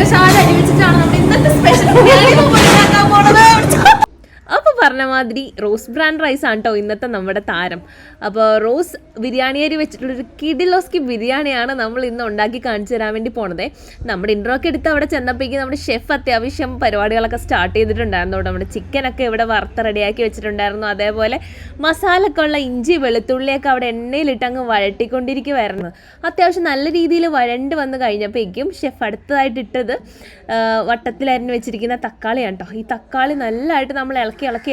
മസാല അരി വെച്ചിട്ടാണ് നമ്മൾ ഇന്നത്തെ സ്പെഷ്യൽ ബിരിയാണി ഉണ്ടാക്കാൻ പോണത്. അപ്പോൾ പറഞ്ഞ മാതിരി റോസ് ബ്രാൻഡ് റൈസ് ആണ് കേട്ടോ ഇന്നത്തെ നമ്മുടെ താരം. അപ്പോൾ റോസ് ബിരിയാണി അരി വെച്ചിട്ടുള്ളൊരു കിഡിലോസ്കി ബിരിയാണിയാണ് നമ്മൾ ഇന്ന് ഉണ്ടാക്കി കാണിച്ചു തരാൻ വേണ്ടി പോണത്. നമ്മുടെ ഇൻട്രോ ഒക്കെ എടുത്ത് അവിടെ ചെന്നപ്പോഴേക്കും നമ്മുടെ ഷെഫ് അത്യാവശ്യം പരിപാടികളൊക്കെ സ്റ്റാർട്ട് ചെയ്തിട്ടുണ്ടായിരുന്നു. നമ്മുടെ ചിക്കനൊക്കെ ഇവിടെ വറുത്ത് റെഡിയാക്കി വെച്ചിട്ടുണ്ടായിരുന്നു. അതേപോലെ മസാലൊക്കെ ഉള്ള ഇഞ്ചി വെളുത്തുള്ളിയൊക്കെ അവിടെ എണ്ണയിലിട്ട് അങ്ങ് വഴട്ടിക്കൊണ്ടിരിക്കുമായിരുന്നു. അത്യാവശ്യം നല്ല രീതിയിൽ വഴണ്ട് വന്ന് കഴിഞ്ഞപ്പോഴേക്കും ഷെഫ് അടുത്തതായിട്ട് ഇട്ടത് വട്ടത്തിലരിഞ്ഞ് വെച്ചിരിക്കുന്ന തക്കാളിയാണ് കേട്ടോ. ഈ തക്കാളി നല്ലതായിട്ട് നമ്മൾ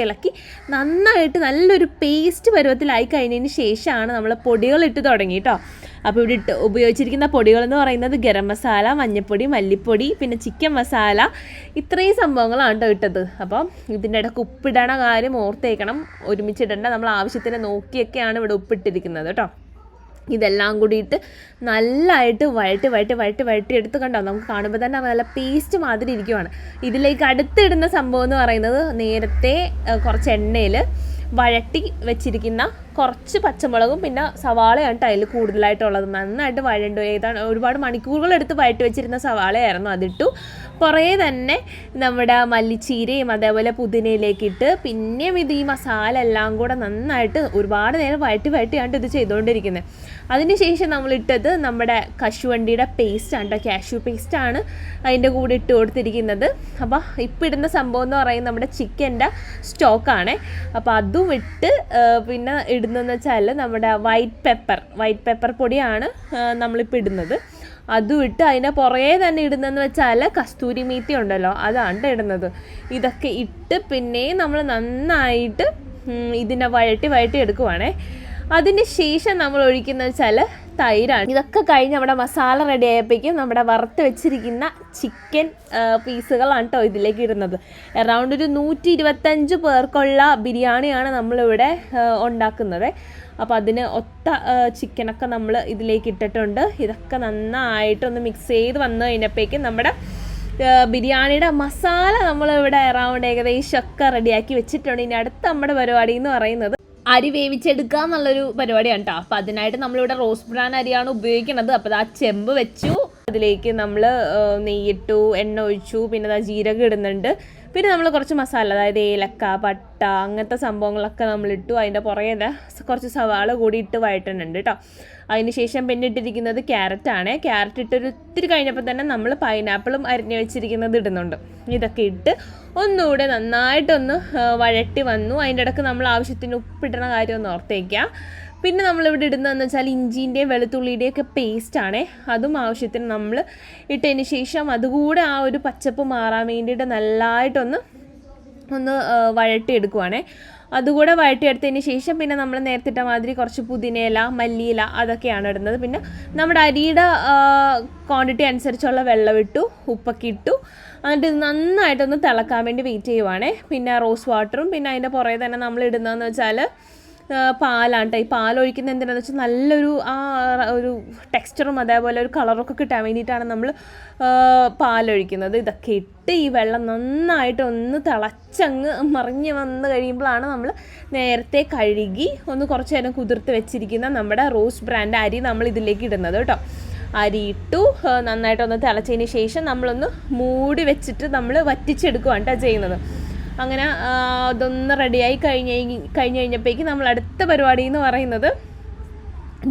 ഇളക്കി നന്നായിട്ട് നല്ലൊരു പേസ്റ്റ് പരുവത്തിലായി കഴിഞ്ഞതിന് ശേഷമാണ് നമ്മൾ പൊടികളിട്ട് തുടങ്ങി കേട്ടോ. അപ്പോൾ ഇവിടെ ഉപയോഗിച്ചിരിക്കുന്ന പൊടികളെന്ന് പറയുന്നത് ഗരം മസാല, മഞ്ഞൾപ്പൊടി, മല്ലിപ്പൊടി, പിന്നെ ചിക്കൻ മസാല, ഇത്രയും സംഭവങ്ങളാണ് കേട്ടോ ഇട്ടത്. അപ്പം ഇതിൻ്റെ ഇടയ്ക്ക് ഉപ്പിടണ കാര്യം ഓർത്തേക്കണം, ഒരുമിച്ചിടേണ്ട, നമ്മൾ ആവശ്യത്തിന് നോക്കിയൊക്കെയാണ് ഇവിടെ ഉപ്പിട്ടിരിക്കുന്നത് കേട്ടോ. ഇതെല്ലാം കൂടിയിട്ട് നല്ലതായിട്ട് വഴട്ടി എടുത്ത് കണ്ടോ, നമുക്ക് കാണുമ്പോൾ തന്നെ നല്ല പേസ്റ്റ് മാതിരി ഇരിക്കുവാണ്. ഇതിലേക്ക് അടുത്തിടുന്ന സംഭവം എന്ന് പറയുന്നത് നേരത്തെ കുറച്ച് എണ്ണയിൽ വഴട്ടി വെച്ചിരിക്കുന്ന കുറച്ച് പച്ചമുളകും പിന്നെ സവാളയാണ് അതിൽ കൂടുതലായിട്ടുള്ളത്. നന്നായിട്ട് വഴണ്ടു, ഏതാണ് ഒരുപാട് മണിക്കൂറുകളെടുത്ത് വഴറ്റി വെച്ചിരുന്ന സവാളയായിരുന്നു, അതിട്ടു. കുറേ തന്നെ നമ്മുടെ മല്ലിച്ചീരയും അതേപോലെ പുതിനയിലേക്കിട്ട് പിന്നെയും ഇത് ഈ മസാല എല്ലാം കൂടെ നന്നായിട്ട് ഒരുപാട് നേരം വഴട്ടിയാണ് ഇത് ചെയ്തുകൊണ്ടിരിക്കുന്നത്. അതിനുശേഷം നമ്മളിട്ടത് നമ്മുടെ കശുവണ്ടിയുടെ പേസ്റ്റാണ് കേട്ടോ, കാഷ്യൂ പേസ്റ്റാണ് അതിൻ്റെ കൂടെ ഇട്ട് കൊടുത്തിരിക്കുന്നത്. അപ്പോൾ ഇപ്പോൾ ഇടുന്ന സംഭവം എന്ന് പറയുന്നത് നമ്മുടെ ചിക്കൻ്റെ സ്റ്റോക്കാണ്. അപ്പോൾ അതും ഇട്ട് പിന്നെ ഇടുന്നതെന്ന് വെച്ചാൽ നമ്മുടെ വൈറ്റ് പെപ്പർ പൊടിയാണ് നമ്മളിപ്പോൾ ഇടുന്നത്. അതും ഇട്ട് അതിൻ്റെ പുറകെ തന്നെ ഇടുന്നതെന്ന് വെച്ചാൽ കസ്തൂരി മേത്തി ഉണ്ടല്ലോ, അതാണ് ഇടുന്നത്. ഇതൊക്കെ ഇട്ട് പിന്നെയും നമ്മൾ നന്നായിട്ട് ഇതിനെ വഴട്ടി എടുക്കുവാണേ. അതിന് ശേഷം നമ്മൾ ഒഴിക്കുന്നത് വെച്ചാൽ തൈരാണ്. ഇതൊക്കെ കഴിഞ്ഞ് നമ്മുടെ മസാല റെഡി ആയപ്പോഴേക്കും നമ്മുടെ വറുത്ത് വെച്ചിരിക്കുന്ന ചിക്കൻ പീസുകളാണ് കേട്ടോ ഇതിലേക്ക് ഇടുന്നത്. അറൗണ്ട് ഒരു 125 പേർക്കുള്ള ബിരിയാണിയാണ് നമ്മളിവിടെ ഉണ്ടാക്കുന്നത്. അപ്പോൾ അതിന് ഒത്ത ചിക്കനൊക്കെ നമ്മൾ ഇതിലേക്ക് ഇട്ടിട്ടുണ്ട്. ഇതൊക്കെ നന്നായിട്ടൊന്ന് മിക്സ് ചെയ്ത് വന്നു കഴിഞ്ഞപ്പോഴേക്കും നമ്മുടെ ബിരിയാണിയുടെ മസാല നമ്മളിവിടെ അറൗണ്ട് ഏകദേശമൊക്കെ റെഡിയാക്കി വെച്ചിട്ടുണ്ട്. ഇനി അടുത്ത നമ്മുടെ പരിപാടി എന്ന് പറയുന്നത് അരി വേവിച്ചെടുക്കുക എന്നുള്ളൊരു പരിപാടിയാണ് കേട്ടോ. അപ്പോൾ അതിനായിട്ട് നമ്മളിവിടെ റോസ് ബ്രാൻ അരിയാണ് ഉപയോഗിക്കുന്നത്. അപ്പോൾ ആ ചെമ്പ് വെച്ചു, അതിലേക്ക് നമ്മൾ നെയ്യിട്ടു, എണ്ണ ഒഴിച്ചു, പിന്നെ ജീരകം ഇടുന്നുണ്ട്, പിന്നെ നമ്മൾ കുറച്ച് മസാല, അതായത് ഏലക്ക, പട്ട, അങ്ങനത്തെ സംഭവങ്ങളൊക്കെ നമ്മളിട്ടു. അതിൻ്റെ പുറകെ കുറച്ച് സവാള കൂടി ഇട്ട് വഴറ്റുന്നുണ്ട് കേട്ടോ. അതിന് ശേഷം പിന്നെ ഇട്ടിരിക്കുന്നത് ക്യാരറ്റാണ്. ക്യാരറ്റ് ഇട്ടൊരു ഇത്തിരി കഴിഞ്ഞപ്പോൾ തന്നെ നമ്മൾ പൈനാപ്പിളും അരിഞ്ഞ് വെച്ചിരിക്കുന്നത് ഇടുന്നുണ്ട്. ഇതൊക്കെ ഇട്ട് ഒന്നുകൂടെ നന്നായിട്ടൊന്ന് വഴട്ടി വന്നു. അതിൻ്റെ ഇടയ്ക്ക് നമ്മൾ ആവശ്യത്തിന് ഉപ്പിടുന്ന കാര്യം ഒന്ന് ഓർത്തേക്കുക. പിന്നെ നമ്മളിവിടെ ഇടുന്നതെന്ന് വെച്ചാൽ ഇഞ്ചിൻ്റെയും വെളുത്തുള്ളിയുടെയൊക്കെ പേസ്റ്റാണ്. അതും ആവശ്യത്തിന് നമ്മൾ ഇട്ടതിന് ശേഷം അതുകൂടെ ആ ഒരു പച്ചപ്പ് മാറാൻ വേണ്ടിയിട്ട് നല്ലതായിട്ടൊന്ന് വഴട്ടിയെടുക്കുവാണേ. അതുകൂടെ വഴട്ടിയെടുത്തതിന് ശേഷം പിന്നെ നമ്മൾ നേരത്തെ ഇട്ട മാതിരി കുറച്ച് പുതിനയില, മല്ലിയില അതൊക്കെയാണ് ഇടുന്നത്. പിന്നെ നമ്മുടെ അരിയുടെ ക്വാണ്ടിറ്റി അനുസരിച്ചുള്ള വെള്ളം ഇട്ടു, ഉപ്പൊക്കെ ഇട്ടു. എന്നിട്ട് ഇത് നന്നായിട്ടൊന്ന് തിളക്കാൻ വേണ്ടി വെയിറ്റ് ചെയ്യുവാണേ. പിന്നെ റോസ് വാട്ടറും പിന്നെ അതിൻ്റെ പുറകെ തന്നെ നമ്മൾ ഇടുന്നതെന്ന് വെച്ചാൽ പാലാണ് കേട്ടോ. ഈ പാലൊഴിക്കുന്നത് എന്തിനാണെന്ന് വെച്ചാൽ നല്ലൊരു ഒരു ടെക്സ്ചറും അതേപോലെ ഒരു കളറൊക്കെ കിട്ടാൻ വേണ്ടിയിട്ടാണ് നമ്മൾ പാലൊഴിക്കുന്നത്. ഇതൊക്കെ ഇട്ട് ഈ വെള്ളം നന്നായിട്ടൊന്ന് തിളച്ചങ്ങ് മറിഞ്ഞ് വന്ന് കഴിയുമ്പോഴാണ് നമ്മൾ നേരത്തെ കഴുകി ഒന്ന് കുറച്ച് നേരം കുതിർത്ത് വെച്ചിരിക്കുന്ന നമ്മുടെ റോസ് ബ്രാൻഡ് അരി നമ്മൾ ഇതിലേക്ക് ഇടുന്നത് കേട്ടോ. അരി ഇട്ടു, നന്നായിട്ടൊന്ന് തിളച്ചതിന് ശേഷം നമ്മളൊന്ന് മൂടി വെച്ചിട്ട് നമ്മൾ വറ്റിച്ചെടുക്കുകയാണ് കേട്ടോ ചെയ്യുന്നത്. അങ്ങനെ അതൊന്ന് റെഡിയായി കഴിഞ്ഞപ്പോഴേക്കും നമ്മൾ അടുത്ത പരിപാടി എന്ന് പറയുന്നത്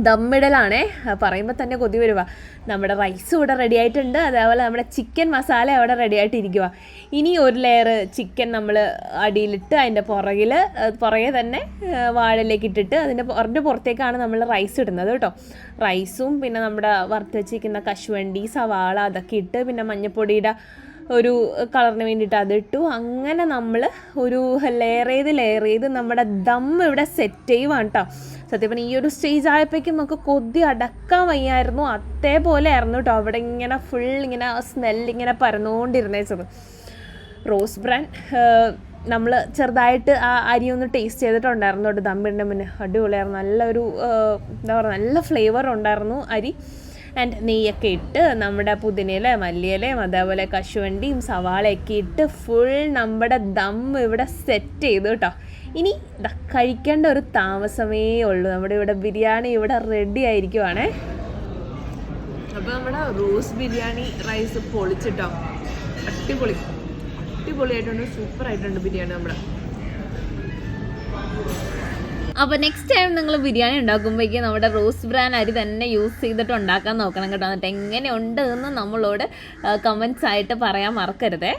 ദമ്മിടലാണേ. പറയുമ്പോൾ തന്നെ കൊതി വരുക. നമ്മുടെ റൈസ് ഇവിടെ റെഡി ആയിട്ടുണ്ട്, അതേപോലെ നമ്മുടെ ചിക്കൻ മസാല അവിടെ റെഡി ആയിട്ടിരിക്കുക. ഇനി ഒരു ലെയർ ചിക്കൻ നമ്മൾ അടിയിലിട്ട് അതിൻ്റെ പുറകെ തന്നെ വാഴയിലേക്ക് ഇട്ടിട്ട് അതിൻ്റെ പുറത്തേക്കാണ് നമ്മൾ റൈസ് ഇടുന്നത് കേട്ടോ. റൈസും പിന്നെ നമ്മുടെ വറുത്ത് വെച്ചിരിക്കുന്ന കശുവണ്ടി, സവാള അതൊക്കെ ഇട്ട് പിന്നെ മഞ്ഞൾപ്പൊടിയുടെ ഒരു കളറിന് വേണ്ടിയിട്ട് അതിട്ടു. അങ്ങനെ നമ്മൾ ഒരു ലെയർ ചെയ്ത് നമ്മുടെ ദം ഇവിടെ സെറ്റ് ചെയ്യുവാണ് കേട്ടോ. സത്യം പറഞ്ഞാൽ ഈ ഒരു സ്റ്റേജ് ആയപ്പോഴേക്കും നമുക്ക് കൊതി അടക്കാൻ വയ്യായിരുന്നു, അതേപോലെ ആയിരുന്നു കേട്ടോ. അവിടെ ഇങ്ങനെ ഫുൾ ഇങ്ങനെ സ്മെല്ലിങ്ങനെ പരന്നുകൊണ്ടിരുന്നേച്ചത്. റോസ് ബ്രാൻ നമ്മൾ ചെറുതായിട്ട് ആ അരി ഒന്ന് ടേസ്റ്റ് ചെയ്തിട്ടുണ്ടായിരുന്നു കേട്ടോ ദമ്മിടുന്ന മുന്നേ. അടിപൊളിയായിരുന്നു, നല്ലൊരു എന്താ പറയുക, നല്ല ഫ്ലേവർ ഉണ്ടായിരുന്നു അരി. ആൻഡ് നെയ്യൊക്കെ ഇട്ട് നമ്മുടെ പുതിനയില, മല്ലിയിലയും അതേപോലെ കശുവണ്ടിയും സവാളയൊക്കെ ഇട്ട് ഫുൾ നമ്മുടെ ദം ഇവിടെ സെറ്റ് ചെയ്തു കേട്ടോ. ഇനി കഴിക്കേണ്ട ഒരു താമസമേ ഉള്ളൂ. നമ്മുടെ ഇവിടെ ബിരിയാണി ഇവിടെ റെഡി ആയിരിക്കുവാണേ. അപ്പോൾ നമ്മുടെ റോസ് ബിരിയാണി റൈസ് പൊളിച്ചിട്ടോ. അടിപൊളിയായിട്ടുണ്ട്, സൂപ്പർ ആയിട്ടുണ്ട് ബിരിയാണി നമ്മുടെ. അപ്പോൾ നെക്സ്റ്റ് ടൈം നിങ്ങൾ ബിരിയാണി ഉണ്ടാക്കുമ്പോഴേക്കും നമ്മുടെ റോസ് ബ്രാൻ അരി തന്നെ യൂസ് ചെയ്തിട്ട് ഉണ്ടാക്കാൻ നോക്കണം കേട്ടോ. എന്നിട്ട് എങ്ങനെയുണ്ട് എന്ന് നമ്മളോട് കമൻസ് ആയിട്ട് പറയാൻ മറക്കരുതേ.